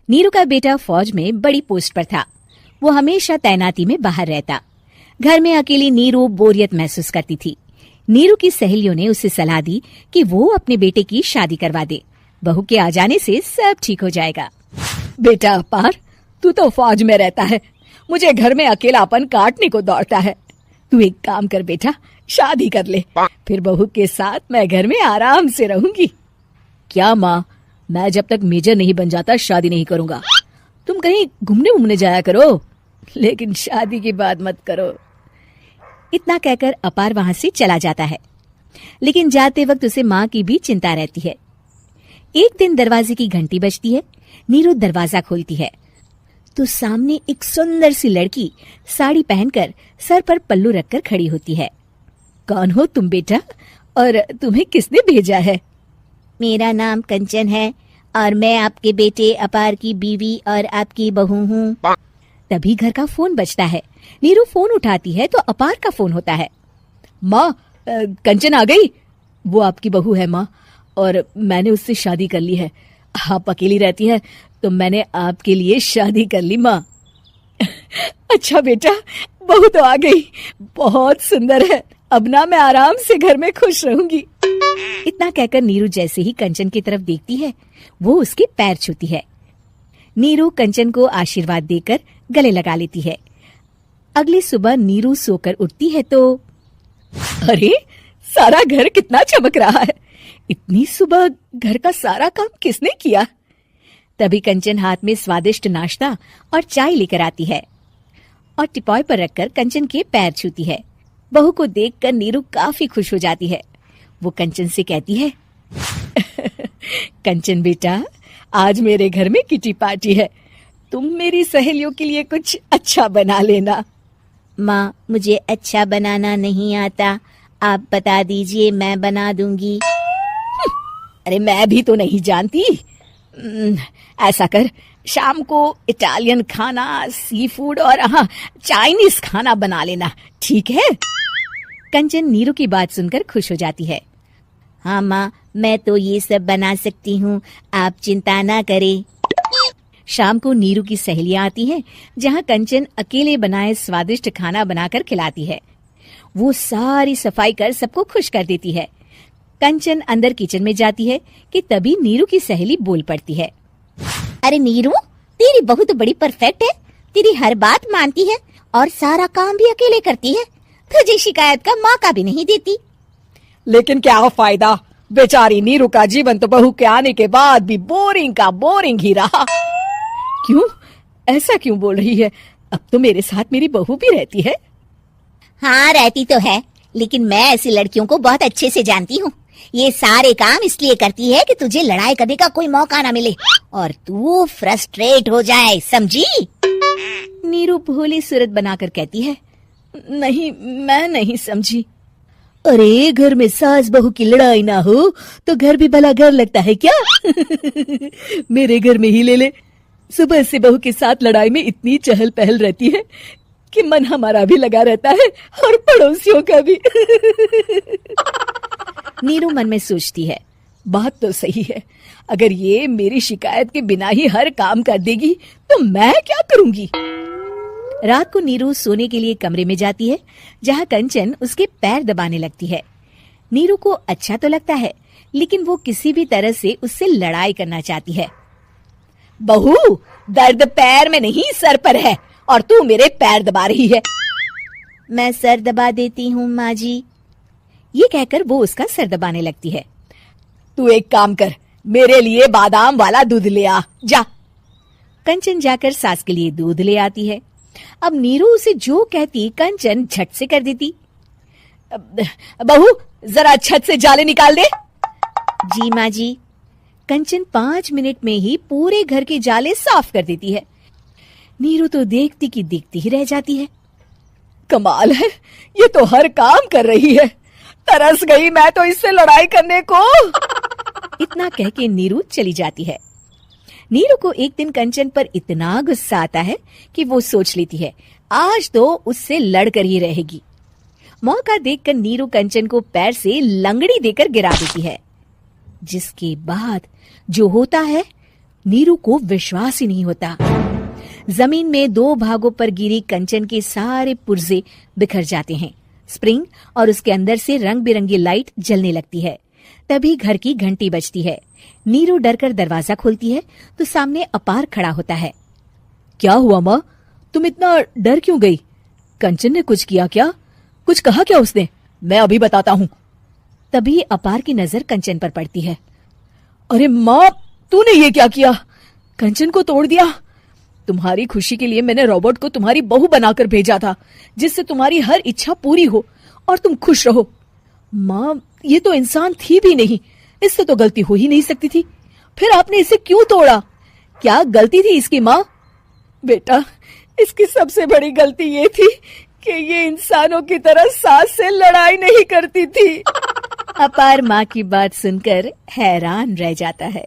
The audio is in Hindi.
नीरू का बेटा फौज में बड़ी पोस्ट पर था। वो हमेशा तैनाती में बाहर रहता। घर में अकेली नीरू बोरियत महसूस करती थी। नीरू की सहेलियों ने उसे सलाह दी कि वो अपने बेटे की शादी करवा दे। बहू के आ जाने से सब ठीक हो जाएगा। बेटा अपार, तू तो फौज में रहता है, मुझे घर में अकेलापन काटने को दौड़ता है। तू एक काम कर बेटा, शादी कर ले, फिर बहू के साथ मैं घर में आराम से रहूंगी। क्या माँ, मैं जब तक मेजर नहीं बन जाता शादी नहीं करूंगा। तुम कहीं घूमने जाया करो, लेकिन शादी की बात मत करो। इतना कहकर अपार वहां से चला जाता है। लेकिन जाते वक्त उसे माँ की भी चिंता रहती है। एक दिन दरवाजे की घंटी बजती है। नीरू दरवाजा खोलती है तो सामने एक सुंदर सी लड़की साड़ी पहनकर सर पर पल्लू रखकर खड़ी होती है। कौन हो तुम बेटा, और तुम्हें किसने भेजा है? मेरा नाम कंचन है और मैं आपके बेटे अपार की बीवी और आपकी बहू हूँ। तभी घर का फोन बजता है। नीरू फोन उठाती है तो अपार का फोन होता है। माँ, कंचन आ गई। वो आपकी बहू है माँ, और मैंने उससे शादी कर ली है। आप अकेली रहती हैं तो मैंने आपके लिए शादी कर ली माँ। अच्छा बेटा, बहू तो आ गई, बहुत सुंदर है। अब ना मैं आराम से घर में खुश रहूंगी। इतना कहकर नीरू जैसे ही कंचन की तरफ देखती है, वो उसके पैर छूती है। नीरू कंचन को आशीर्वाद देकर गले लगा लेती है। अगली सुबह नीरू सोकर उठती है तो अरे, सारा घर कितना चमक रहा है। इतनी सुबह घर का सारा काम किसने किया? तभी कंचन हाथ में स्वादिष्ट नाश्ता और चाय लेकर आती है और टिपॉय पर रखकर कंचन के पैर छूती है। बहू को देखकर नीरू काफी खुश हो जाती है। वो कंचन से कहती है, कंचन बेटा, आज मेरे घर में किटी पार्टी है, तुम मेरी सहेलियों के लिए कुछ अच्छा बना लेना। माँ, मुझे अच्छा बनाना नहीं आता, आप बता दीजिए, मैं बना दूंगी। अरे मैं भी तो नहीं जानती। ऐसा कर, शाम को इटालियन खाना, सी फूड और हाँ, चाइनीज खाना बना लेना, ठीक है? कंचन नीरू की बात सुनकर खुश हो जाती है। हाँ माँ, मैं तो ये सब बना सकती हूँ, आप चिंता ना करें। शाम को नीरू की सहेलियां आती हैं, जहाँ कंचन अकेले बनाए स्वादिष्ट खाना बनाकर खिलाती है। वो सारी सफाई कर सबको खुश कर देती है। कंचन अंदर किचन में जाती है कि तभी नीरू की सहेली बोल पड़ती है। अरे नीरू, तेरी बहू तो बड़ी परफेक्ट है, तेरी हर बात मानती है और सारा काम भी अकेले करती है, तुझे शिकायत का मौका भी नहीं देती। लेकिन क्या फायदा, बेचारी नीरू का जीवन तो बहू के आने के बाद भी बोरिंग का बोरिंग ही रहा। क्यों, ऐसा क्यों बोल रही है? अब तो मेरे साथ मेरी बहू भी रहती है। हाँ, रहती तो है, लेकिन मैं ऐसी लड़कियों को बहुत अच्छे से जानती हूँ। ये सारे काम इसलिए करती है कि तुझे लड़ाई करने का कोई मौका ना मिले और तू फ्रस्ट्रेट हो जाए, समझी? नीरू भोली सूरत बनाकर कहती है, नहीं, मैं नहीं समझी। अरे, घर में सास बहू की लड़ाई ना हो तो घर भी भला घर लगता है क्या? मेरे घर में ही ले ले, सुबह से बहू के साथ लड़ाई में इतनी चहल पहल रहती है कि मन हमारा भी लगा रहता है और पड़ोसियों का भी। नीरू मन में सोचती है, बात तो सही है, अगर ये मेरी शिकायत के बिना ही हर काम कर देगी तो मैं क्या करूंगी? रात को नीरू सोने के लिए कमरे में जाती है, जहाँ कंचन उसके पैर दबाने लगती है। नीरू को अच्छा तो लगता है, लेकिन वो किसी भी तरह से उससे लड़ाई करना चाहती है। बहू, दर्द पैर में नहीं सर पर है और तू मेरे पैर दबा रही है। मैं सर दबा देती हूँ माँ जी। ये कहकर वो उसका सर दबाने लगती है। तू एक काम कर, मेरे लिए बादाम वाला दूध ले आ, जा। कंचन जाकर सास के लिए दूध ले आती है। अब नीरू उसे जो कहती कंचन झट से कर देती। बहू, जरा छत से जाले निकाल दे। जी माँ जी। कंचन 5 मिनट में ही पूरे घर के जाले साफ कर देती है। नीरू तो देखती की देखती ही रह जाती है। कमाल है, ये तो हर काम कर रही है। तरस गई मैं तो इससे लड़ाई करने को। इतना कह के नीरू चली जाती है। नीरू को एक दिन कंचन पर इतना गुस्सा आता है कि वो सोच लेती है, आज तो उससे लड़कर ही रहेगी। मौका देखकर नीरू कंचन को पैर से लंगड़ी देकर गिरा देती है, जिसके बाद जो होता है नीरू को विश्वास ही नहीं होता। जमीन में 2 भागों पर गिरी कंचन के सारे पुर्जे बिखर जाते हैं। स्प्रिंग और उसके अंदर से रंग बिरंगी लाइट जलने लगती है। तभी घर की घंटी बजती है। नीरू डरकर दरवाजा खोलती है तो सामने अपार खड़ा होता है। क्या हुआ माँ, तुम इतना डर क्यों गई? कंचन ने कुछ किया क्या? कुछ कहा क्या उसने? मैं अभी बताता हूँ। तभी अपार की नजर कंचन पर पड़ती है। अरे माँ, तूने ये क्या किया? कंचन को तोड़ दिया। तुम्हारी खुशी के लिए मैंने रॉबर्ट को तुम्हारी बहू बनाकर भेजा था, जिससे तुम्हारी हर इच्छा पूरी हो और तुम खुश रहो। माँ, ये तो इंसान थी भी नहीं, इससे तो गलती हो ही नहीं सकती थी। फिर आपने इसे क्यों तोड़ा? क्या गलती थी इसकी माँ? बेटा, इसकी सबसे बड़ी गलती ये थी कि ये इंसानों की तरह सास से लड़ाई नहीं करती थी। अपार माँ की बात सुनकर हैरान रह जाता है।